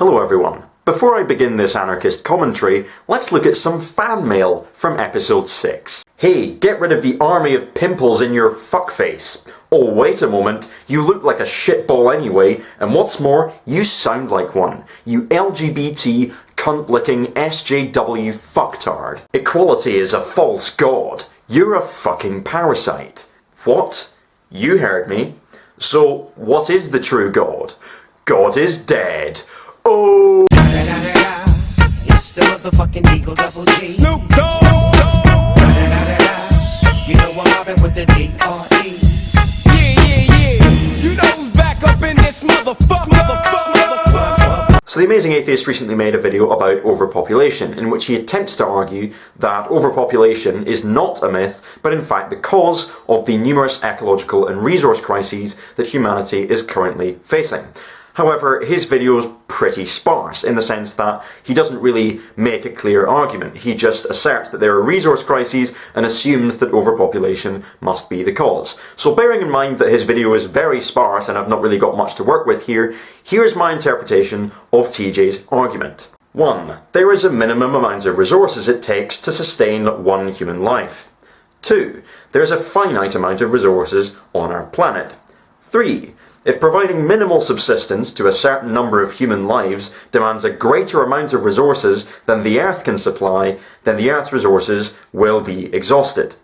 Hello everyone. Before I begin this anarchist commentary, let's look at some fan mail from episode 6. Hey, get rid of the army of pimples in your fuckface. Oh, wait a moment, you look like a shitball anyway, and what's more, you sound like one. You LGBT, cunt-licking SJW fucktard. Equality is a false god. You're a fucking parasite. What? You heard me. So, what is the true god? God is dead. Oh! It's the motherfucking Eagle Double G. Snoop Dogg. You know I'm mobbing with the D.R.E. Yeah. You know who's back up in this motherfucker. So the Amazing Atheist recently made a video about overpopulation, in which he attempts to argue that overpopulation is not a myth, but in fact the cause of the numerous ecological and resource crises that humanity is currently facing. However, his video is pretty sparse, in the sense that he doesn't really make a clear argument. He just asserts that there are resource crises and assumes that overpopulation must be the cause. So bearing in mind that his video is very sparse and I've not really got much to work with here, here's my interpretation of TJ's argument. 1. There is a minimum amount of resources it takes to sustain one human life. 2. There is a finite amount of resources on our planet. 3. If providing minimal subsistence to a certain number of human lives demands a greater amount of resources than the Earth can supply, then the Earth's resources will be exhausted.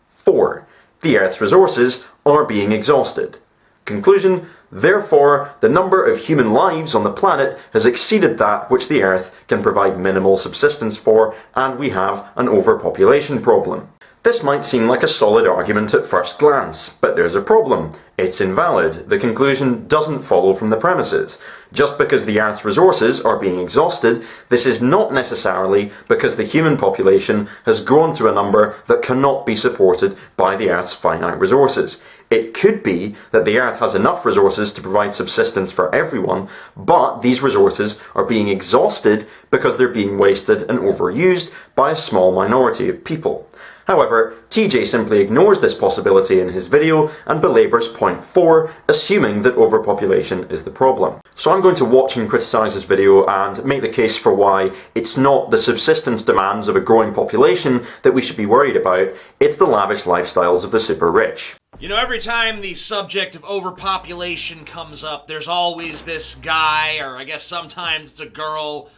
4. The Earth's resources are being exhausted. Conclusion: therefore, the number of human lives on the planet has exceeded that which the Earth can provide minimal subsistence for, and we have an overpopulation problem. This might seem like a solid argument at first glance, but there's a problem. It's invalid. The conclusion doesn't follow from the premises. Just because the Earth's resources are being exhausted, this is not necessarily because the human population has grown to a number that cannot be supported by the Earth's finite resources. It could be that the Earth has enough resources to provide subsistence for everyone, but these resources are being exhausted because they're being wasted and overused by a small minority of people. However, TJ simply ignores this possibility in his video and belabours point 4, assuming that overpopulation is the problem. So I'm going to watch and criticise this video and make the case for why it's not the subsistence demands of a growing population that we should be worried about, it's the lavish lifestyles of the super rich. You know, every time the subject of overpopulation comes up, there's always this guy, or I guess sometimes it's a girl,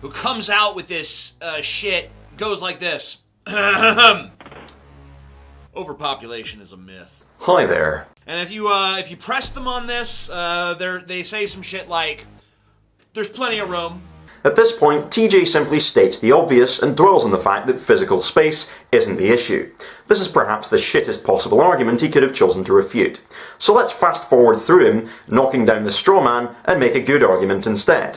who comes out with this shit, goes like this. Overpopulation is a myth. Hi there. And if you press them on this, they say some shit like, "There's plenty of room." At this point, TJ simply states the obvious and dwells on the fact that physical space isn't the issue. This is perhaps the shittest possible argument he could have chosen to refute. So let's fast forward through him, knocking down the straw man, and make a good argument instead.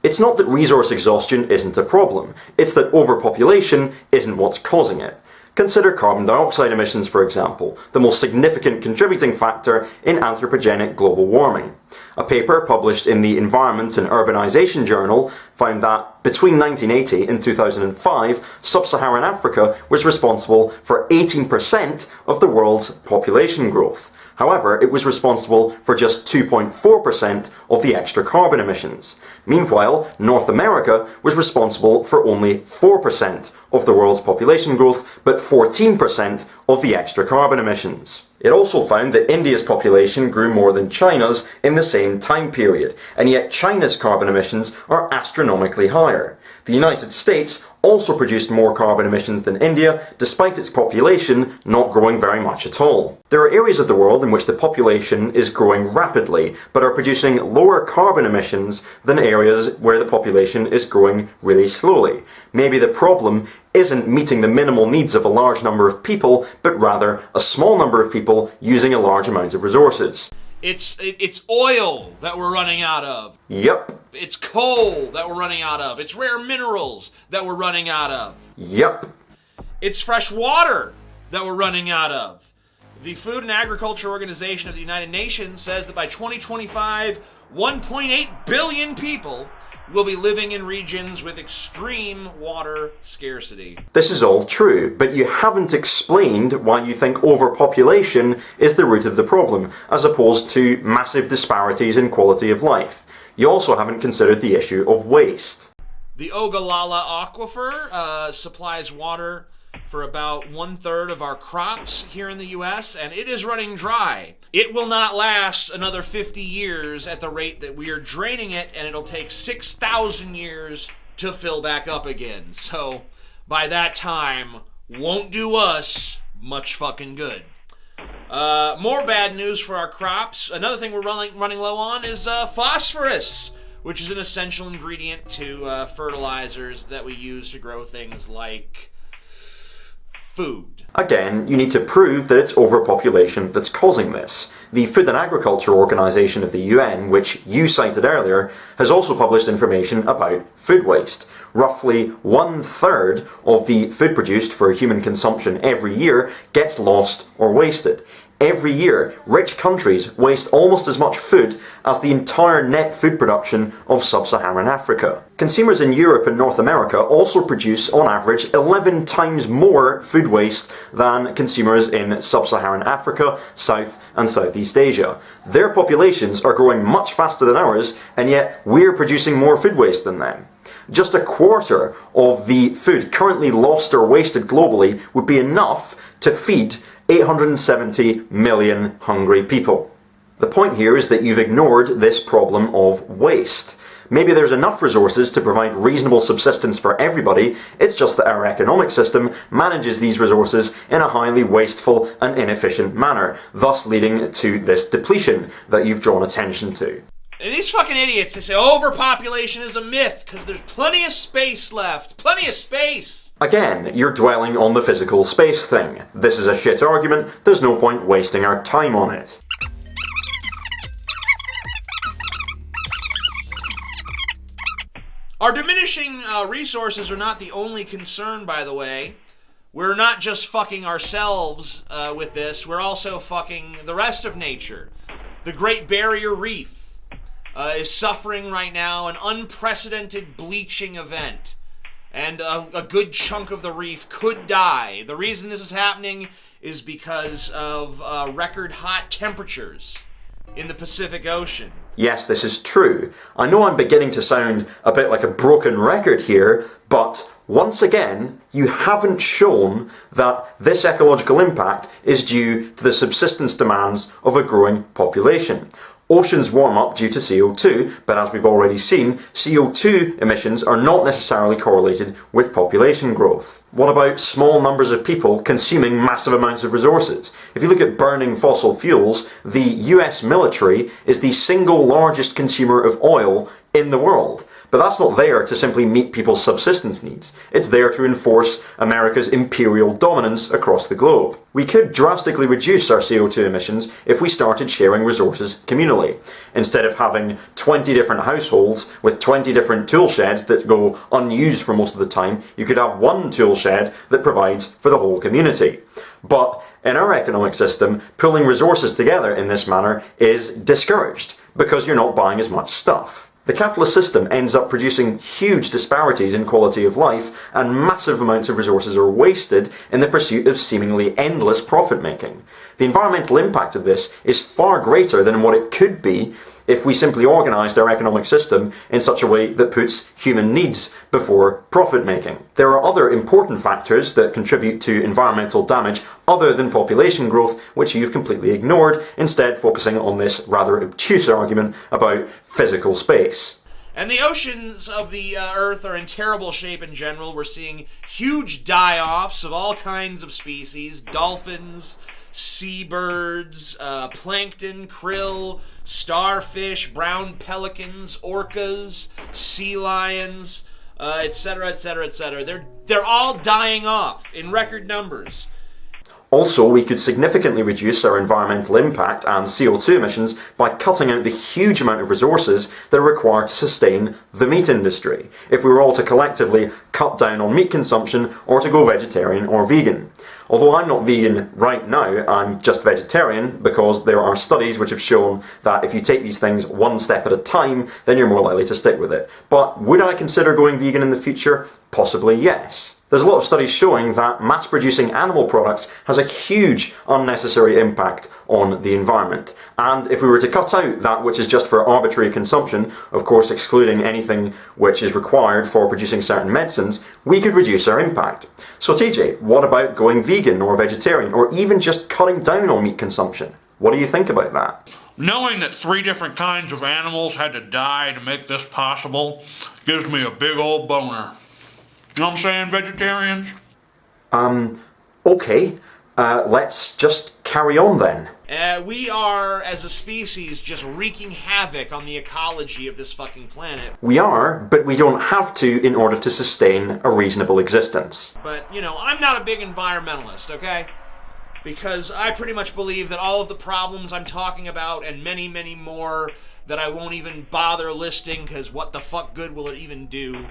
It's not that resource exhaustion isn't a problem, it's that overpopulation isn't what's causing it. Consider carbon dioxide emissions, for example, the most significant contributing factor in anthropogenic global warming. A paper published in the Environment and Urbanization journal found that between 1980 and 2005, sub-Saharan Africa was responsible for 18% of the world's population growth. However, it was responsible for just 2.4% of the extra carbon emissions. Meanwhile, North America was responsible for only 4% of the world's population growth, but 14% of the extra carbon emissions. It also found that India's population grew more than China's in the same time period, and yet China's carbon emissions are astronomically higher. The United States also produced more carbon emissions than India, despite its population not growing very much at all. There are areas of the world in which the population is growing rapidly, but are producing lower carbon emissions than areas where the population is growing really slowly. Maybe the problem isn't meeting the minimal needs of a large number of people, but rather a small number of people using a large amount of resources. It's oil that we're running out of. Yep. It's coal that we're running out of. It's rare minerals that we're running out of. Yep. It's fresh water that we're running out of. The Food and Agriculture Organization of the United Nations says that by 2025, 1.8 billion people will be living in regions with extreme water scarcity. This is all true, but you haven't explained why you think overpopulation is the root of the problem, as opposed to massive disparities in quality of life. You also haven't considered the issue of waste. The Ogallala Aquifer supplies water for about 1/3 of our crops here in the US, and it is running dry. It will not last another 50 years at the rate that we are draining it, and it'll take 6,000 years to fill back up again. So by that time, won't do us much fucking good. More bad news for our crops. Another thing we're running low on is phosphorus, which is an essential ingredient to fertilizers that we use to grow things like food. Again, you need to prove that it's overpopulation that's causing this. The Food and Agriculture Organization of the UN, which you cited earlier, has also published information about food waste. Roughly 1/3 of the food produced for human consumption every year gets lost or wasted. Every year, rich countries waste almost as much food as the entire net food production of sub-Saharan Africa. Consumers in Europe and North America also produce, on average, 11 times more food waste than consumers in sub-Saharan Africa, South and Southeast Asia. Their populations are growing much faster than ours, and yet we're producing more food waste than them. Just 1/4 of the food currently lost or wasted globally would be enough to feed 870 million hungry people. The point here is that you've ignored this problem of waste. Maybe there's enough resources to provide reasonable subsistence for everybody, it's just that our economic system manages these resources in a highly wasteful and inefficient manner, thus leading to this depletion that you've drawn attention to. And these fucking idiots, they say overpopulation is a myth because there's plenty of space left. Plenty of space! Again, you're dwelling on the physical space thing. This is a shit argument, there's no point wasting our time on it. Our diminishing resources are not the only concern, by the way. We're not just fucking ourselves with this, we're also fucking the rest of nature. The Great Barrier Reef is suffering right now an unprecedented bleaching event. And a good chunk of the reef could die. The reason this is happening is because of record hot temperatures in the Pacific Ocean. Yes, this is true. I know I'm beginning to sound a bit like a broken record here, but once again, you haven't shown that this ecological impact is due to the subsistence demands of a growing population. Oceans warm up due to CO2, but as we've already seen, CO2 emissions are not necessarily correlated with population growth. What about small numbers of people consuming massive amounts of resources? If you look at burning fossil fuels, the US military is the single largest consumer of oil in the world. But that's not there to simply meet people's subsistence needs. It's there to enforce America's imperial dominance across the globe. We could drastically reduce our CO2 emissions if we started sharing resources communally. Instead of having 20 different households with 20 different tool sheds that go unused for most of the time, you could have one tool shed that provides for the whole community. But in our economic system, pulling resources together in this manner is discouraged because you're not buying as much stuff. The capitalist system ends up producing huge disparities in quality of life, and massive amounts of resources are wasted in the pursuit of seemingly endless profit making. The environmental impact of this is far greater than what it could be if we simply organised our economic system in such a way that puts human needs before profit making. There are other important factors that contribute to environmental damage other than population growth, which you've completely ignored, instead focusing on this rather obtuse argument about physical space. And the oceans of the Earth are in terrible shape in general. We're seeing huge die-offs of all kinds of species, dolphins, seabirds, plankton, krill, starfish, brown pelicans, orcas, sea lions, etc., etc., etc. They're all dying off in record numbers. Also, we could significantly reduce our environmental impact and CO2 emissions by cutting out the huge amount of resources that are required to sustain the meat industry, if we were all to collectively cut down on meat consumption or to go vegetarian or vegan. Although I'm not vegan right now, I'm just vegetarian because there are studies which have shown that if you take these things one step at a time, then you're more likely to stick with it. But would I consider going vegan in the future? Possibly yes. There's a lot of studies showing that mass-producing animal products has a huge unnecessary impact on the environment. And if we were to cut out that which is just for arbitrary consumption, of course excluding anything which is required for producing certain medicines, we could reduce our impact. So TJ, what about going vegan or vegetarian, or even just cutting down on meat consumption? What do you think about that? Knowing that 3 different kinds of animals had to die to make this possible gives me a big old boner. You know what I'm saying, vegetarians? Okay. Let's just carry on then. We are, as a species, just wreaking havoc on the ecology of this fucking planet. We are, but we don't have to in order to sustain a reasonable existence. But, you know, I'm not a big environmentalist, okay? Because I pretty much believe that all of the problems I'm talking about, and many, many more that I won't even bother listing, because what the fuck good will it even do?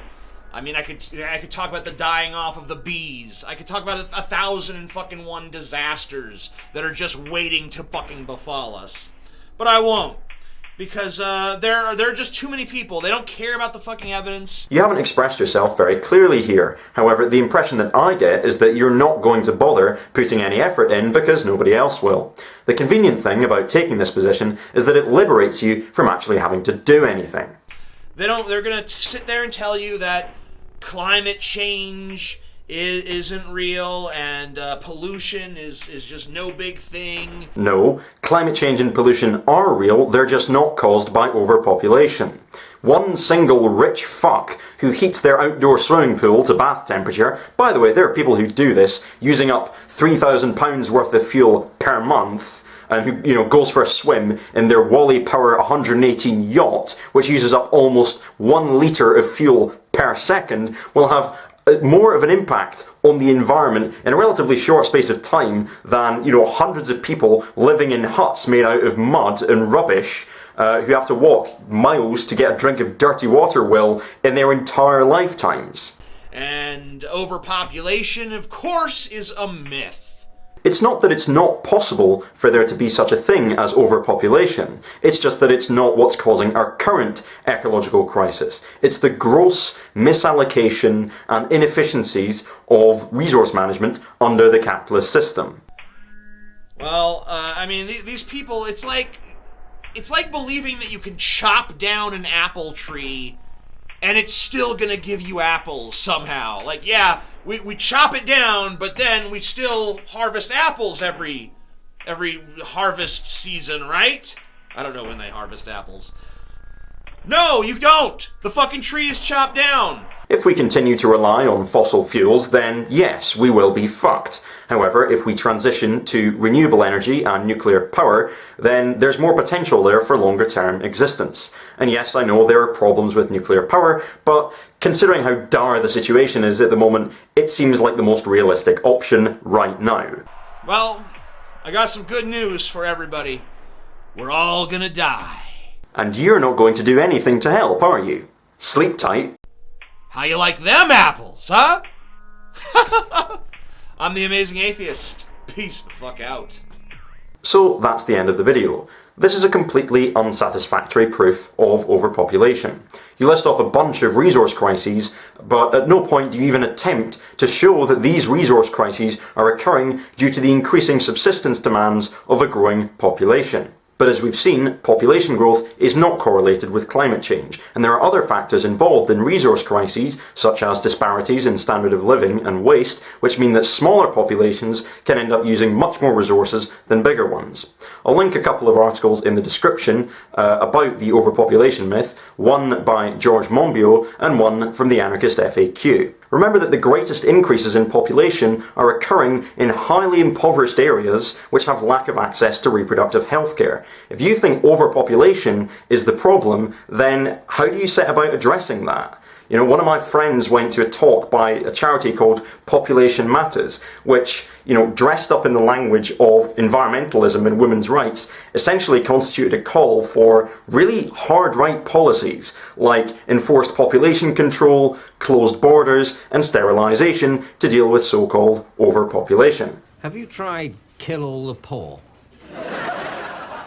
I mean, I could talk about the dying off of the bees. I could talk about 1,001 disasters that are just waiting to fucking befall us. But I won't. Because there are just too many people. They don't care about the fucking evidence. You haven't expressed yourself very clearly here. However, the impression that I get is that you're not going to bother putting any effort in because nobody else will. The convenient thing about taking this position is that it liberates you from actually having to do anything. They're gonna sit there and tell you that climate change isn't real and pollution is just no big thing. No, climate change and pollution are real, they're just not caused by overpopulation. One single rich fuck who heats their outdoor swimming pool to bath temperature, by the way, there are people who do this, using up £3,000 worth of fuel per month, and who, you know, goes for a swim in their Wally Power 118 yacht, which uses up almost 1 litre of fuel per second, will have more of an impact on the environment in a relatively short space of time than, you know, hundreds of people living in huts made out of mud and rubbish who have to walk miles to get a drink of dirty water will in their entire lifetimes. And overpopulation, of course, is a myth. It's not that it's not possible for there to be such a thing as overpopulation. It's just that it's not what's causing our current ecological crisis. It's the gross misallocation and inefficiencies of resource management under the capitalist system. Well, I mean, these people, it's like believing that you can chop down an apple tree and it's still gonna give you apples somehow. Like, yeah, we chop it down, but then we still harvest apples every harvest season, right? I don't know when they harvest apples. No, you don't! The fucking tree is chopped down! If we continue to rely on fossil fuels, then yes, we will be fucked. However, if we transition to renewable energy and nuclear power, then there's more potential there for longer term existence. And yes, I know there are problems with nuclear power, but considering how dire the situation is at the moment, it seems like the most realistic option right now. Well, I got some good news for everybody. We're all gonna die. And you're not going to do anything to help, are you? Sleep tight. How you like them apples, huh? I'm the Amazing Atheist. Peace the fuck out. So that's the end of the video. This is a completely unsatisfactory proof of overpopulation. You list off a bunch of resource crises, but at no point do you even attempt to show that these resource crises are occurring due to the increasing subsistence demands of a growing population. But as we've seen, population growth is not correlated with climate change, and there are other factors involved in resource crises, such as disparities in standard of living and waste, which mean that smaller populations can end up using much more resources than bigger ones. I'll link a couple of articles in the description about the overpopulation myth, one by George Monbiot and one from the Anarchist FAQ. Remember that the greatest increases in population are occurring in highly impoverished areas which have lack of access to reproductive healthcare. If you think overpopulation is the problem, then how do you set about addressing that? You know, one of my friends went to a talk by a charity called Population Matters, which, you know, dressed up in the language of environmentalism and women's rights, essentially constituted a call for really hard right policies like enforced population control, closed borders, and sterilisation to deal with so-called overpopulation. Have you tried kill all the poor?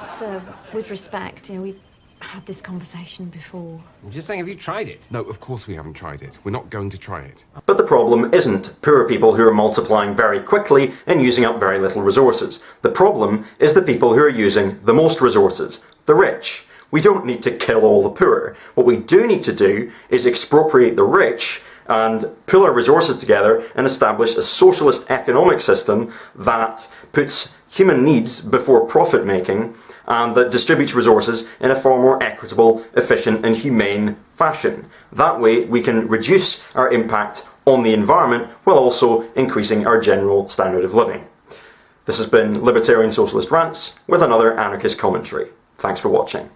Sir, with respect, you know, we've had this conversation before. I'm just saying, have you tried it? No, of course we haven't tried it. We're not going to try it. But the problem isn't poor people who are multiplying very quickly and using up very little resources. The problem is the people who are using the most resources, the rich. We don't need to kill all the poor. What we do need to do is expropriate the rich and pull our resources together and establish a socialist economic system that puts human needs before profit making and that distributes resources in a far more equitable, efficient and humane fashion. That way we can reduce our impact on the environment while also increasing our general standard of living. This has been Libertarian Socialist Rants with another anarchist commentary. Thanks for watching.